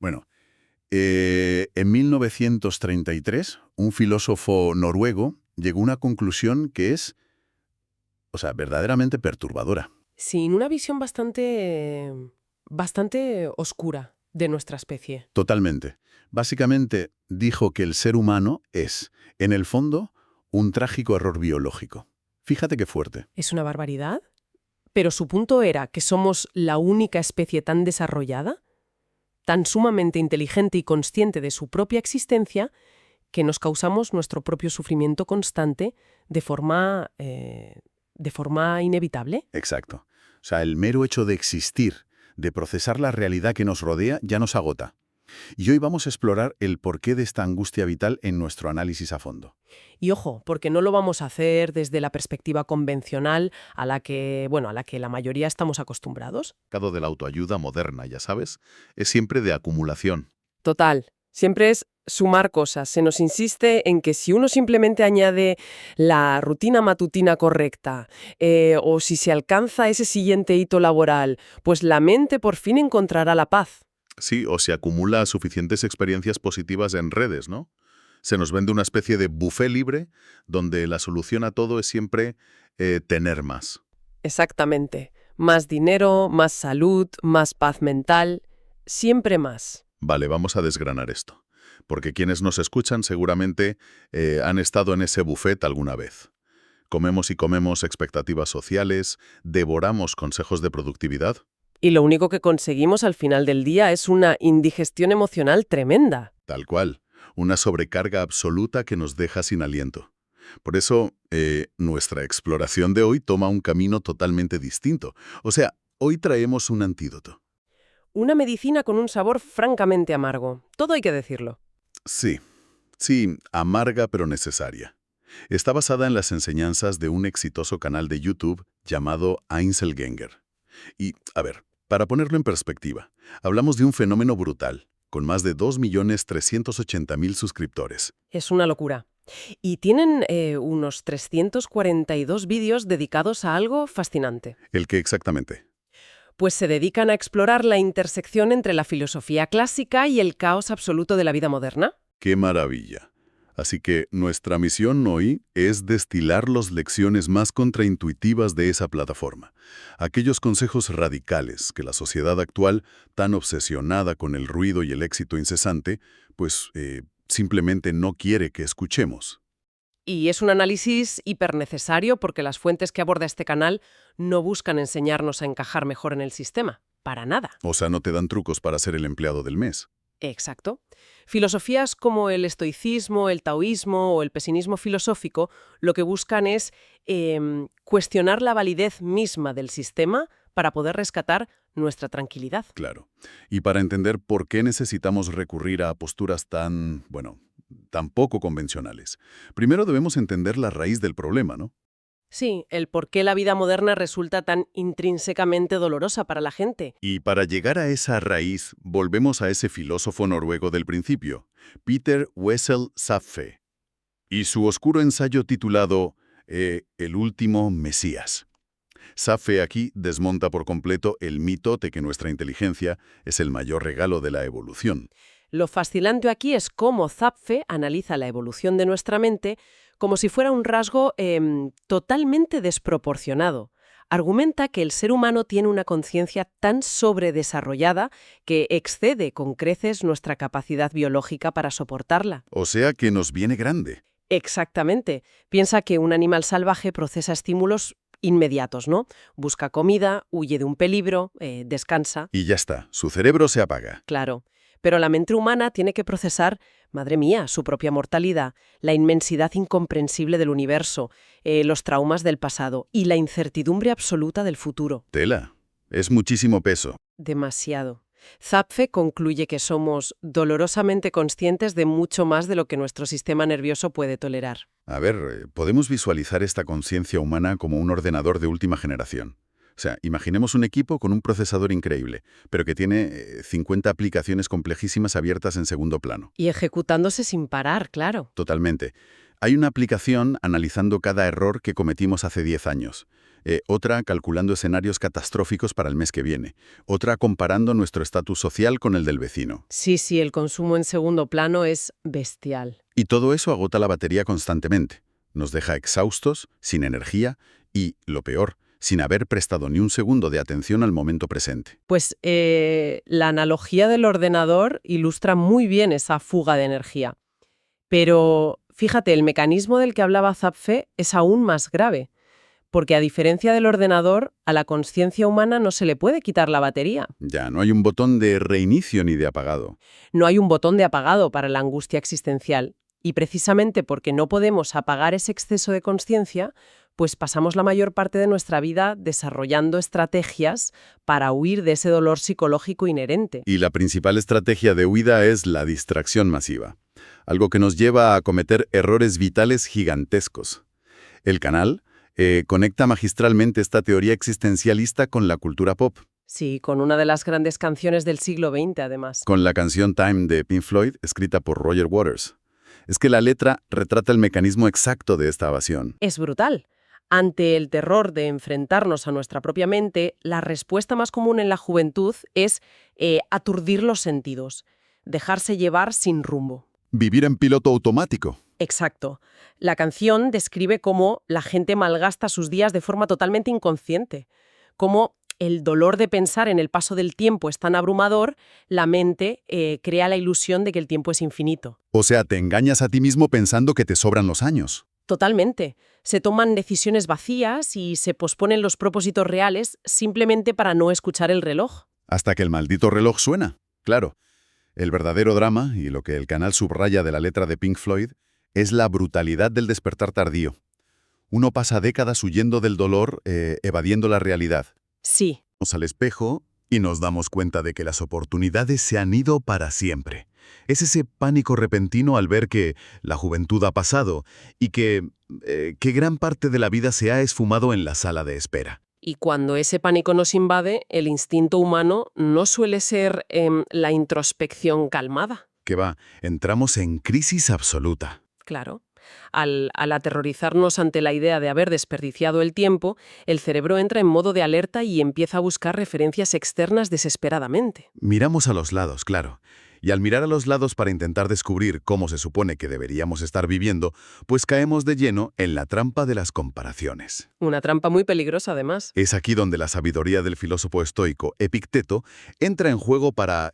Bueno, en 1933, un filósofo noruego llegó a una conclusión que es, verdaderamente perturbadora. Sin una visión bastante oscura de nuestra especie. Totalmente. Básicamente dijo que el ser humano es, en el fondo, un trágico error biológico. Fíjate qué fuerte. ¿Es una barbaridad? Pero su punto era que somos la única especie tan desarrollada, tan sumamente inteligente y consciente de su propia existencia, que nos causamos nuestro propio sufrimiento constante de forma inevitable. Exacto. O sea, el mero hecho de existir, de procesar la realidad que nos rodea, ya nos agota. Y hoy vamos a explorar el porqué de esta angustia vital en nuestro análisis a fondo. Y ojo, porque no lo vamos a hacer desde la perspectiva convencional a la que la mayoría estamos acostumbrados. El mercado de la autoayuda moderna, ya sabes, es siempre de acumulación. Total. Siempre es sumar cosas. Se nos insiste en que si uno simplemente añade la rutina matutina correcta o si se alcanza ese siguiente hito laboral, pues la mente por fin encontrará la paz. Sí, o se acumula suficientes experiencias positivas en redes, ¿no? Se nos vende una especie de buffet libre donde la solución a todo es siempre tener más. Exactamente. Más dinero, más salud, más paz mental, siempre más. Vale, vamos a desgranar esto. Porque quienes nos escuchan seguramente han estado en ese buffet alguna vez. Comemos y comemos expectativas sociales, devoramos consejos de productividad. Y lo único que conseguimos al final del día es una indigestión emocional tremenda. Tal cual, una sobrecarga absoluta que nos deja sin aliento. Por eso, nuestra exploración de hoy toma un camino totalmente distinto. O sea, hoy traemos un antídoto. Una medicina con un sabor francamente amargo. Todo hay que decirlo. Sí, amarga pero necesaria. Está basada en las enseñanzas de un exitoso canal de YouTube llamado Einzelgänger. Y, a ver, para ponerlo en perspectiva, hablamos de un fenómeno brutal, con más de 2.380.000 suscriptores. Es una locura. Y tienen unos 342 vídeos dedicados a algo fascinante. ¿El qué exactamente? Pues se dedican a explorar la intersección entre la filosofía clásica y el caos absoluto de la vida moderna. ¡Qué maravilla! Así que nuestra misión hoy es destilar las lecciones más contraintuitivas de esa plataforma. Aquellos consejos radicales que la sociedad actual, tan obsesionada con el ruido y el éxito incesante, pues simplemente no quiere que escuchemos. Y es un análisis hipernecesario porque las fuentes que aborda este canal no buscan enseñarnos a encajar mejor en el sistema. Para nada. O sea, no te dan trucos para ser el empleado del mes. Exacto. Filosofías como el estoicismo, el taoísmo o el pesimismo filosófico lo que buscan es cuestionar la validez misma del sistema para poder rescatar nuestra tranquilidad. Claro. Y para entender por qué necesitamos recurrir a posturas tan poco convencionales, primero debemos entender la raíz del problema, ¿no? Sí, el por qué la vida moderna resulta tan intrínsecamente dolorosa para la gente. Y para llegar a esa raíz, volvemos a ese filósofo noruego del principio, Peter Wessel Zapffe, y su oscuro ensayo titulado El último Mesías. Zapffe aquí desmonta por completo el mito de que nuestra inteligencia es el mayor regalo de la evolución. Lo fascinante aquí es cómo Zapffe analiza la evolución de nuestra mente como si fuera un rasgo totalmente desproporcionado. Argumenta que el ser humano tiene una conciencia tan sobredesarrollada que excede con creces nuestra capacidad biológica para soportarla. O sea que nos viene grande. Exactamente. Piensa que un animal salvaje procesa estímulos inmediatos, ¿no? Busca comida, huye de un peligro, descansa. Y ya está, su cerebro se apaga. Claro. Pero la mente humana tiene que procesar, madre mía, su propia mortalidad, la inmensidad incomprensible del universo, los traumas del pasado y la incertidumbre absoluta del futuro. Tela, es muchísimo peso. Demasiado. Zapffe concluye que somos dolorosamente conscientes de mucho más de lo que nuestro sistema nervioso puede tolerar. A ver, podemos visualizar esta conciencia humana como un ordenador de última generación. O sea, imaginemos un equipo con un procesador increíble, pero que tiene 50 aplicaciones complejísimas abiertas en segundo plano. Y ejecutándose sin parar, claro. Totalmente. Hay una aplicación analizando cada error que cometimos hace 10 años. otra calculando escenarios catastróficos para el mes que viene, otra comparando nuestro estatus social con el del vecino. Sí, sí, el consumo en segundo plano es bestial. Y todo eso agota la batería constantemente. Nos deja exhaustos, sin energía y, lo peor, sin haber prestado ni un segundo de atención al momento presente. Pues la analogía del ordenador ilustra muy bien esa fuga de energía. Pero fíjate, el mecanismo del que hablaba Zapfe es aún más grave, porque a diferencia del ordenador, a la consciencia humana no se le puede quitar la batería. Ya, no hay un botón de reinicio ni de apagado. No hay un botón de apagado para la angustia existencial. Y precisamente porque no podemos apagar ese exceso de consciencia, pues pasamos la mayor parte de nuestra vida desarrollando estrategias para huir de ese dolor psicológico inherente. Y la principal estrategia de huida es la distracción masiva, algo que nos lleva a cometer errores vitales gigantescos. El canal conecta magistralmente esta teoría existencialista con la cultura pop. Sí, con una de las grandes canciones del siglo XX, además. Con la canción Time de Pink Floyd, escrita por Roger Waters. Es que la letra retrata el mecanismo exacto de esta evasión. Es brutal. Ante el terror de enfrentarnos a nuestra propia mente, la respuesta más común en la juventud es aturdir los sentidos, dejarse llevar sin rumbo. Vivir en piloto automático. Exacto. La canción describe cómo la gente malgasta sus días de forma totalmente inconsciente, cómo el dolor de pensar en el paso del tiempo es tan abrumador, la mente crea la ilusión de que el tiempo es infinito. O sea, te engañas a ti mismo pensando que te sobran los años. Totalmente. Se toman decisiones vacías y se posponen los propósitos reales simplemente para no escuchar el reloj. Hasta que el maldito reloj suena. Claro, el verdadero drama, y lo que el canal subraya de la letra de Pink Floyd, es la brutalidad del despertar tardío. Uno pasa décadas huyendo del dolor, evadiendo la realidad. Sí. Vamos al espejo y nos damos cuenta de que las oportunidades se han ido para siempre. Es ese pánico repentino al ver que la juventud ha pasado y que gran parte de la vida se ha esfumado en la sala de espera. Y cuando ese pánico nos invade, el instinto humano no suele ser la introspección calmada. Que va, entramos en crisis absoluta. Claro. Al aterrorizarnos ante la idea de haber desperdiciado el tiempo, el cerebro entra en modo de alerta y empieza a buscar referencias externas desesperadamente. Miramos a los lados, claro. Y al mirar a los lados para intentar descubrir cómo se supone que deberíamos estar viviendo, pues caemos de lleno en la trampa de las comparaciones. Una trampa muy peligrosa, además. Es aquí donde la sabiduría del filósofo estoico Epicteto entra en juego para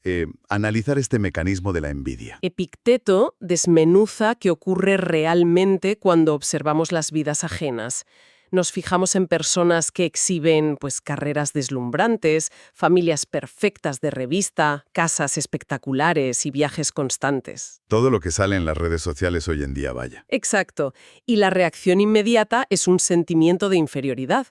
analizar este mecanismo de la envidia. Epicteto desmenuza qué ocurre realmente cuando observamos las vidas ajenas. Nos fijamos en personas que exhiben carreras deslumbrantes, familias perfectas de revista, casas espectaculares y viajes constantes. Todo lo que sale en las redes sociales hoy en día, vaya. Exacto. Y la reacción inmediata es un sentimiento de inferioridad.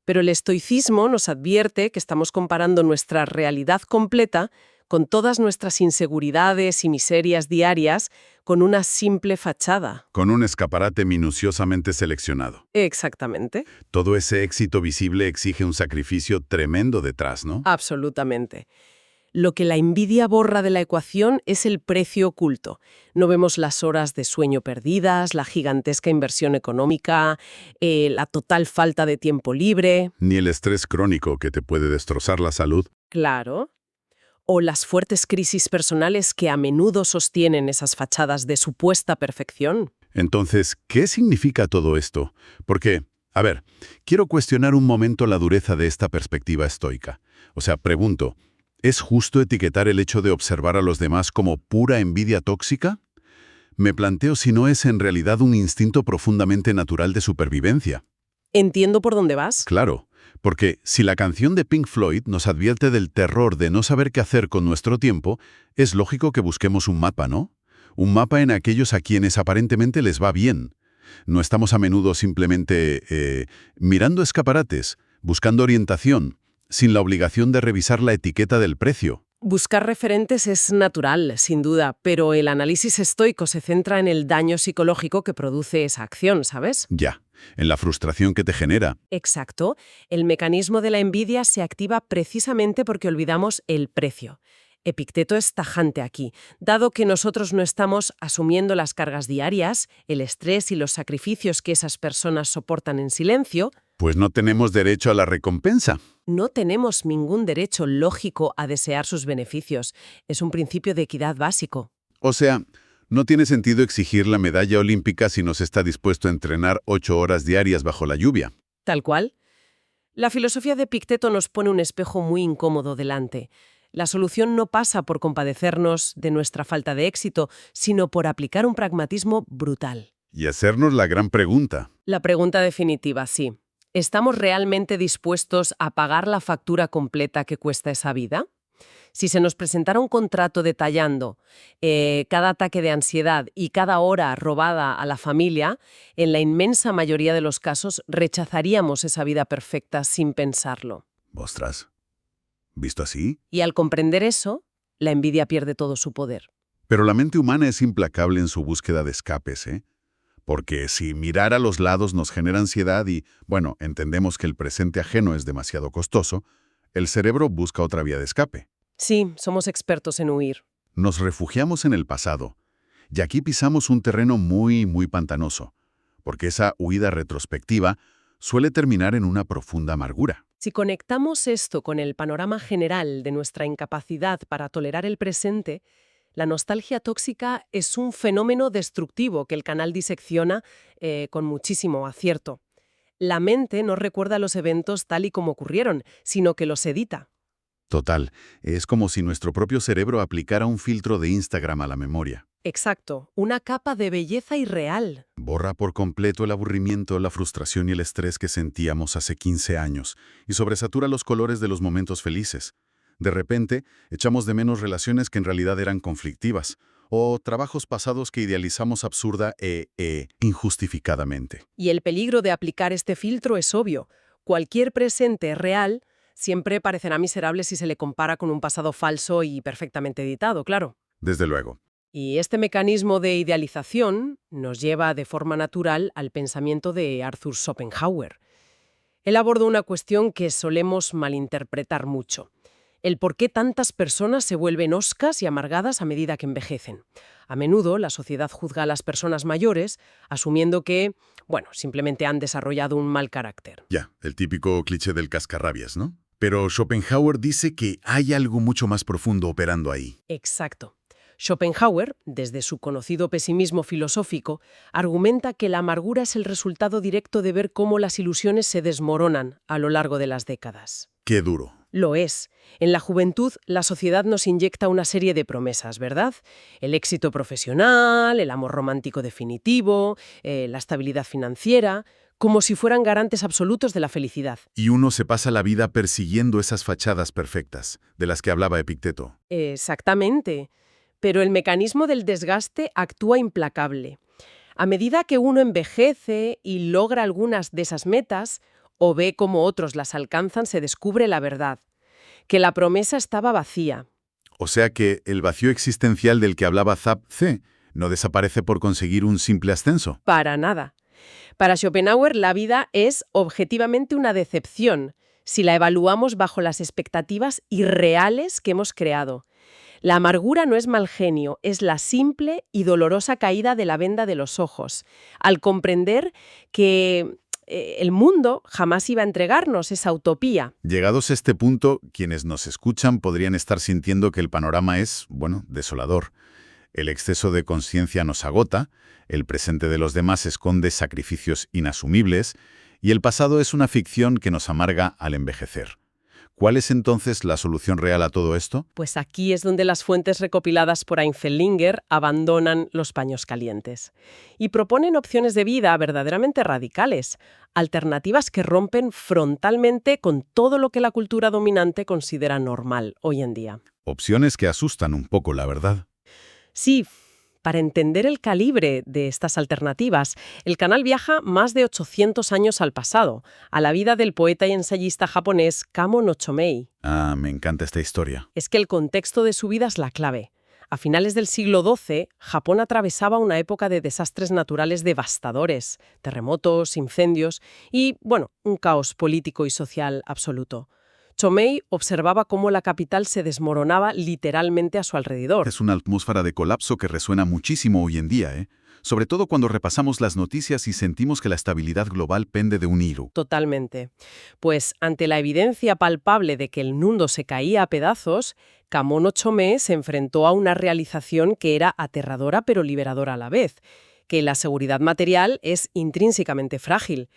Pero el estoicismo nos advierte que estamos comparando nuestra realidad completa con todas nuestras inseguridades y miserias diarias, con una simple fachada. Con un escaparate minuciosamente seleccionado. Exactamente. Todo ese éxito visible exige un sacrificio tremendo detrás, ¿no? Absolutamente. Lo que la envidia borra de la ecuación es el precio oculto. No vemos las horas de sueño perdidas, la gigantesca inversión económica, la total falta de tiempo libre. Ni el estrés crónico que te puede destrozar la salud. Claro. O las fuertes crisis personales que a menudo sostienen esas fachadas de supuesta perfección. Entonces, ¿qué significa todo esto? Porque, a ver, quiero cuestionar un momento la dureza de esta perspectiva estoica. O sea, pregunto, ¿es justo etiquetar el hecho de observar a los demás como pura envidia tóxica? Me planteo si no es en realidad un instinto profundamente natural de supervivencia. Entiendo por dónde vas. Claro. Porque si la canción de Pink Floyd nos advierte del terror de no saber qué hacer con nuestro tiempo, es lógico que busquemos un mapa, ¿no? Un mapa en aquellos a quienes aparentemente les va bien. No estamos a menudo simplemente mirando escaparates, buscando orientación, sin la obligación de revisar la etiqueta del precio. Buscar referentes es natural, sin duda, pero el análisis estoico se centra en el daño psicológico que produce esa acción, ¿sabes? Ya, en la frustración que te genera. Exacto. El mecanismo de la envidia se activa precisamente porque olvidamos el precio. Epicteto es tajante aquí. Dado que nosotros no estamos asumiendo las cargas diarias, el estrés y los sacrificios que esas personas soportan en silencio, Pues no tenemos derecho a la recompensa. No tenemos ningún derecho lógico a desear sus beneficios. Es un principio de equidad básico. O sea, no tiene sentido exigir la medalla olímpica si no se está dispuesto a entrenar 8 horas diarias bajo la lluvia. Tal cual. La filosofía de Epicteto nos pone un espejo muy incómodo delante. La solución no pasa por compadecernos de nuestra falta de éxito, sino por aplicar un pragmatismo brutal. Y hacernos la gran pregunta. La pregunta definitiva, sí. ¿Estamos realmente dispuestos a pagar la factura completa que cuesta esa vida? Si se nos presentara un contrato detallando cada ataque de ansiedad y cada hora robada a la familia, en la inmensa mayoría de los casos rechazaríamos esa vida perfecta sin pensarlo. Ostras, ¿visto así? Y al comprender eso, la envidia pierde todo su poder. Pero la mente humana es implacable en su búsqueda de escapes, ¿eh? Porque si mirar a los lados nos genera ansiedad y, bueno, entendemos que el presente ajeno es demasiado costoso, el cerebro busca otra vía de escape. Sí, somos expertos en huir. Nos refugiamos en el pasado, y aquí pisamos un terreno muy pantanoso, porque esa huida retrospectiva suele terminar en una profunda amargura. Si conectamos esto con el panorama general de nuestra incapacidad para tolerar el presente, la nostalgia tóxica es un fenómeno destructivo que el canal disecciona con muchísimo acierto. La mente no recuerda los eventos tal y como ocurrieron, sino que los edita. Total, es como si nuestro propio cerebro aplicara un filtro de Instagram a la memoria. Exacto, una capa de belleza irreal. Borra por completo el aburrimiento, la frustración y el estrés que sentíamos hace 15 años y sobresatura los colores de los momentos felices. De repente, echamos de menos relaciones que en realidad eran conflictivas o trabajos pasados que idealizamos absurda injustificadamente. Y el peligro de aplicar este filtro es obvio. Cualquier presente real siempre parecerá miserable si se le compara con un pasado falso y perfectamente editado, claro. Desde luego. Y este mecanismo de idealización nos lleva de forma natural al pensamiento de Arthur Schopenhauer. Él abordó una cuestión que solemos malinterpretar mucho: el por qué tantas personas se vuelven hoscas y amargadas a medida que envejecen. A menudo la sociedad juzga a las personas mayores asumiendo que, simplemente han desarrollado un mal carácter. Ya, el típico cliché del cascarrabias, ¿no? Pero Schopenhauer dice que hay algo mucho más profundo operando ahí. Exacto. Schopenhauer, desde su conocido pesimismo filosófico, argumenta que la amargura es el resultado directo de ver cómo las ilusiones se desmoronan a lo largo de las décadas. ¡Qué duro! Lo es. En la juventud, la sociedad nos inyecta una serie de promesas, ¿verdad? El éxito profesional, el amor romántico definitivo, la estabilidad financiera, como si fueran garantes absolutos de la felicidad. Y uno se pasa la vida persiguiendo esas fachadas perfectas, de las que hablaba Epicteto. Exactamente. Pero el mecanismo del desgaste actúa implacable. A medida que uno envejece y logra algunas de esas metas, o ve cómo otros las alcanzan, se descubre la verdad: que la promesa estaba vacía. O sea que el vacío existencial del que hablaba Zap-C no desaparece por conseguir un simple ascenso. Para nada. Para Schopenhauer, la vida es objetivamente una decepción si la evaluamos bajo las expectativas irreales que hemos creado. La amargura no es mal genio, es la simple y dolorosa caída de la venda de los ojos, al comprender que el mundo jamás iba a entregarnos esa utopía. Llegados a este punto, quienes nos escuchan podrían estar sintiendo que el panorama es, desolador. El exceso de conciencia nos agota, el presente de los demás esconde sacrificios inasumibles y el pasado es una ficción que nos amarga al envejecer. ¿Cuál es entonces la solución real a todo esto? Pues aquí es donde las fuentes recopiladas por Einfellinger abandonan los paños calientes y proponen opciones de vida verdaderamente radicales, alternativas que rompen frontalmente con todo lo que la cultura dominante considera normal hoy en día. Opciones que asustan un poco, la verdad. Sí. Para entender el calibre de estas alternativas, el canal viaja más de 800 años al pasado, a la vida del poeta y ensayista japonés Kamo no Chomei. Ah, me encanta esta historia. Es que el contexto de su vida es la clave. A finales del siglo XII, Japón atravesaba una época de desastres naturales devastadores, terremotos, incendios y, un caos político y social absoluto. Chomei observaba cómo la capital se desmoronaba literalmente a su alrededor. Es una atmósfera de colapso que resuena muchísimo hoy en día, ¿eh? Sobre todo cuando repasamos las noticias y sentimos que la estabilidad global pende de un hilo. Totalmente. Pues ante la evidencia palpable de que el mundo se caía a pedazos, Kamono Chomei se enfrentó a una realización que era aterradora pero liberadora a la vez, que la seguridad material es intrínsecamente frágil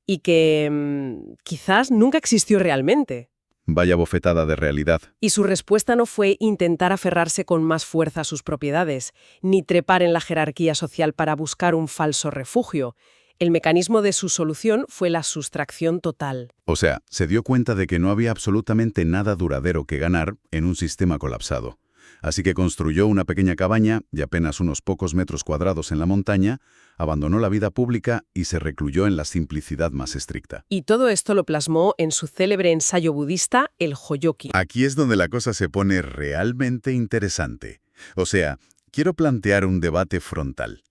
y que quizás nunca existió realmente. Vaya bofetada de realidad. Y su respuesta no fue intentar aferrarse con más fuerza a sus propiedades, ni trepar en la jerarquía social para buscar un falso refugio. El mecanismo de su solución fue la sustracción total. O sea, se dio cuenta de que no había absolutamente nada duradero que ganar en un sistema colapsado. Así que construyó una pequeña cabaña de apenas unos pocos metros cuadrados en la montaña, abandonó la vida pública y se recluyó en la simplicidad más estricta. Y todo esto lo plasmó en su célebre ensayo budista, el Hoyoki. Aquí es donde la cosa se pone realmente interesante. O sea, quiero plantear un debate frontal.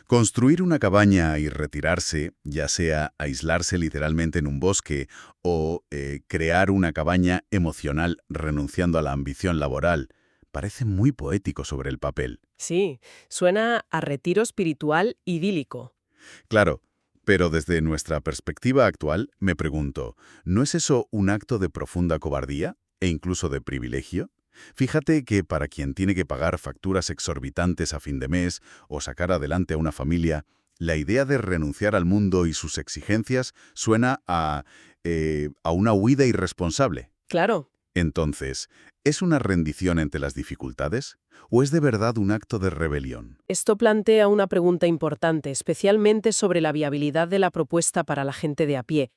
Construir una cabaña y retirarse, ya sea aislarse literalmente en un bosque o crear una cabaña emocional renunciando a la ambición laboral, parece muy poético sobre el papel. Sí, suena a retiro espiritual idílico. Claro, pero desde nuestra perspectiva actual, me pregunto, ¿no es eso un acto de profunda cobardía e incluso de privilegio? Fíjate que para quien tiene que pagar facturas exorbitantes a fin de mes o sacar adelante a una familia, la idea de renunciar al mundo y sus exigencias suena a una huida irresponsable. Claro. Entonces, ¿es una rendición ante las dificultades o es de verdad un acto de rebelión? Esto plantea una pregunta importante, especialmente sobre la viabilidad de la propuesta para la gente de a pie.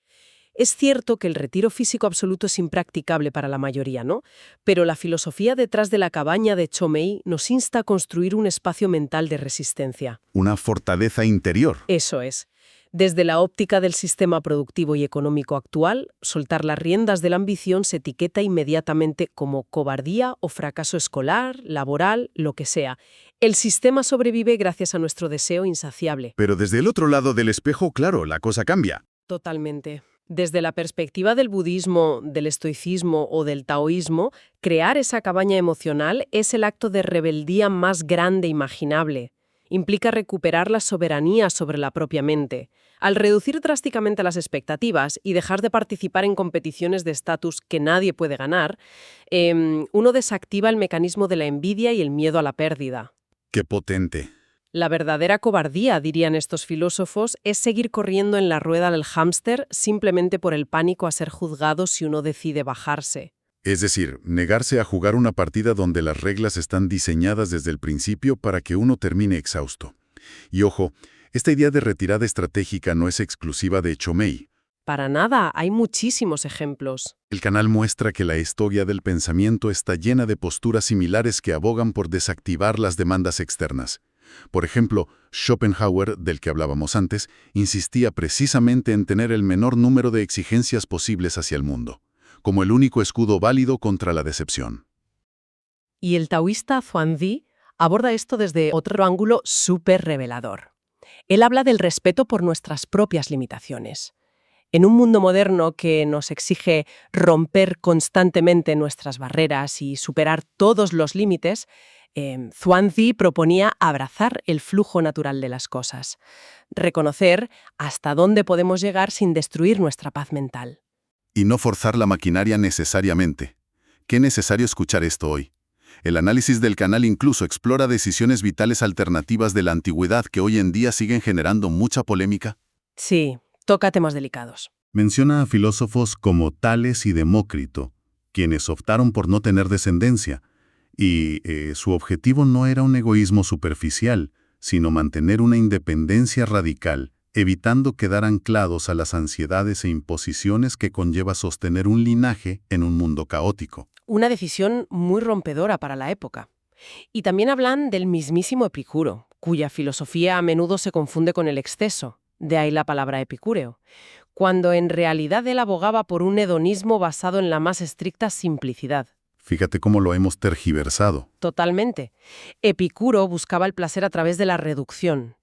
Es cierto que el retiro físico absoluto es impracticable para la mayoría, ¿no? Pero la filosofía detrás de la cabaña de Chomei nos insta a construir un espacio mental de resistencia. Una fortaleza interior. Eso es. Desde la óptica del sistema productivo y económico actual, soltar las riendas de la ambición se etiqueta inmediatamente como cobardía o fracaso escolar, laboral, lo que sea. El sistema sobrevive gracias a nuestro deseo insaciable. Pero desde el otro lado del espejo, claro, la cosa cambia. Totalmente. Desde la perspectiva del budismo, del estoicismo o del taoísmo, crear esa cabaña emocional es el acto de rebeldía más grande imaginable. Implica recuperar la soberanía sobre la propia mente. Al reducir drásticamente las expectativas y dejar de participar en competiciones de estatus que nadie puede ganar, uno desactiva el mecanismo de la envidia y el miedo a la pérdida. ¡Qué potente! La verdadera cobardía, dirían estos filósofos, es seguir corriendo en la rueda del hámster simplemente por el pánico a ser juzgado si uno decide bajarse. Es decir, negarse a jugar una partida donde las reglas están diseñadas desde el principio para que uno termine exhausto. Y ojo, esta idea de retirada estratégica no es exclusiva de Chomei. Para nada, hay muchísimos ejemplos. El canal muestra que la historia del pensamiento está llena de posturas similares que abogan por desactivar las demandas externas. Por ejemplo, Schopenhauer, del que hablábamos antes, insistía precisamente en tener el menor número de exigencias posibles hacia el mundo, como el único escudo válido contra la decepción. Y el taoísta Zhuangzi aborda esto desde otro ángulo súper revelador. Él habla del respeto por nuestras propias limitaciones. En un mundo moderno que nos exige romper constantemente nuestras barreras y superar todos los límites, Zhuangzi proponía abrazar el flujo natural de las cosas, reconocer hasta dónde podemos llegar sin destruir nuestra paz mental. Y no forzar la maquinaria necesariamente. Qué necesario escuchar esto hoy. El análisis del canal incluso explora decisiones vitales alternativas de la antigüedad que hoy en día siguen generando mucha polémica. Sí, toca temas delicados. Menciona a filósofos como Tales y Demócrito, quienes optaron por no tener descendencia, y su objetivo no era un egoísmo superficial, sino mantener una independencia radical, evitando quedar anclados a las ansiedades e imposiciones que conlleva sostener un linaje en un mundo caótico. Una decisión muy rompedora para la época. Y también hablan del mismísimo Epicuro, cuya filosofía a menudo se confunde con el exceso, de ahí la palabra epicúreo, cuando en realidad él abogaba por un hedonismo basado en la más estricta simplicidad. Fíjate cómo lo hemos tergiversado. Totalmente. Epicuro buscaba el placer a través de la reducción.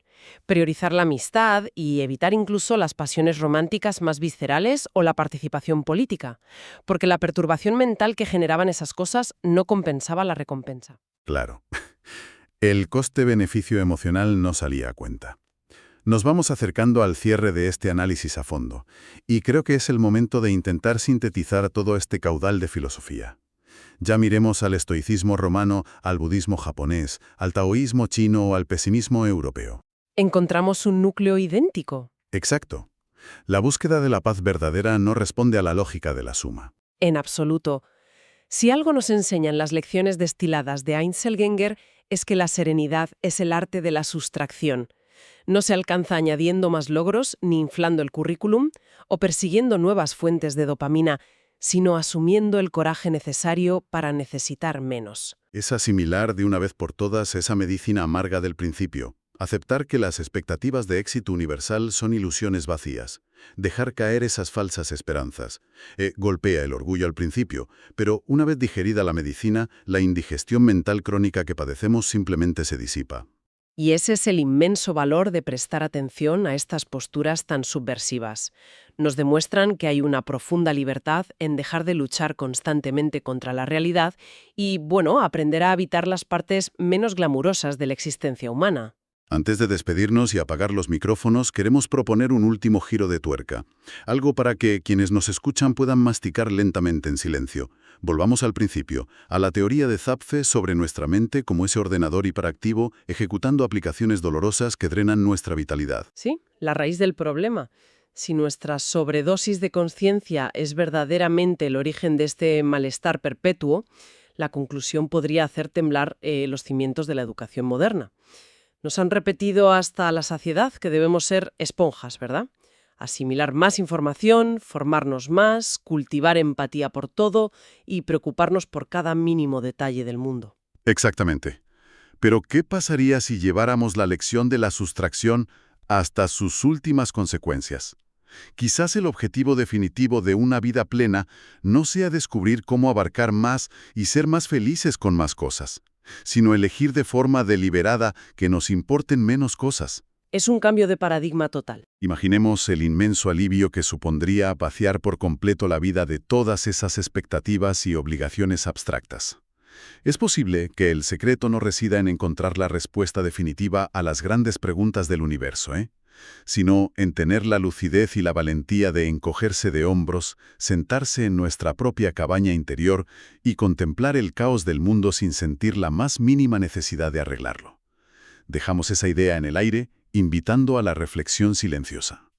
Priorizar la amistad y evitar incluso las pasiones románticas más viscerales o la participación política, porque la perturbación mental que generaban esas cosas no compensaba la recompensa. Claro. El coste-beneficio emocional no salía a cuenta. Nos vamos acercando al cierre de este análisis a fondo, y creo que es el momento de intentar sintetizar todo este caudal de filosofía. Ya miremos al estoicismo romano, al budismo japonés, al taoísmo chino o al pesimismo europeo. Encontramos un núcleo idéntico. Exacto. La búsqueda de la paz verdadera no responde a la lógica de la suma. En absoluto. Si algo nos enseñan las lecciones destiladas de Einzelgänger es que la serenidad es el arte de la sustracción. No se alcanza añadiendo más logros ni inflando el currículum o persiguiendo nuevas fuentes de dopamina, sino asumiendo el coraje necesario para necesitar menos. Es asimilar de una vez por todas esa medicina amarga del principio. Aceptar que las expectativas de éxito universal son ilusiones vacías. Dejar caer esas falsas esperanzas. Golpea el orgullo al principio, pero una vez digerida la medicina, la indigestión mental crónica que padecemos simplemente se disipa. Y ese es el inmenso valor de prestar atención a estas posturas tan subversivas. Nos demuestran que hay una profunda libertad en dejar de luchar constantemente contra la realidad y, aprender a habitar las partes menos glamurosas de la existencia humana. Antes de despedirnos y apagar los micrófonos, queremos proponer un último giro de tuerca. Algo para que quienes nos escuchan puedan masticar lentamente en silencio. Volvamos al principio, a la teoría de Zapfe sobre nuestra mente como ese ordenador hiperactivo ejecutando aplicaciones dolorosas que drenan nuestra vitalidad. Sí, la raíz del problema. Si nuestra sobredosis de conciencia es verdaderamente el origen de este malestar perpetuo, la conclusión podría hacer temblar los cimientos de la educación moderna. Nos han repetido hasta la saciedad que debemos ser esponjas, ¿verdad? Asimilar más información, formarnos más, cultivar empatía por todo y preocuparnos por cada mínimo detalle del mundo. Exactamente. Pero ¿qué pasaría si lleváramos la lección de la sustracción hasta sus últimas consecuencias? Quizás el objetivo definitivo de una vida plena no sea descubrir cómo abarcar más y ser más felices con más cosas, sino elegir de forma deliberada que nos importen menos cosas. Es un cambio de paradigma total. Imaginemos el inmenso alivio que supondría vaciar por completo la vida de todas esas expectativas y obligaciones abstractas. Es posible que el secreto no resida en encontrar la respuesta definitiva a las grandes preguntas del universo, sino en tener la lucidez y la valentía de encogerse de hombros, sentarse en nuestra propia cabaña interior y contemplar el caos del mundo sin sentir la más mínima necesidad de arreglarlo. Dejamos esa idea en el aire, invitando a la reflexión silenciosa.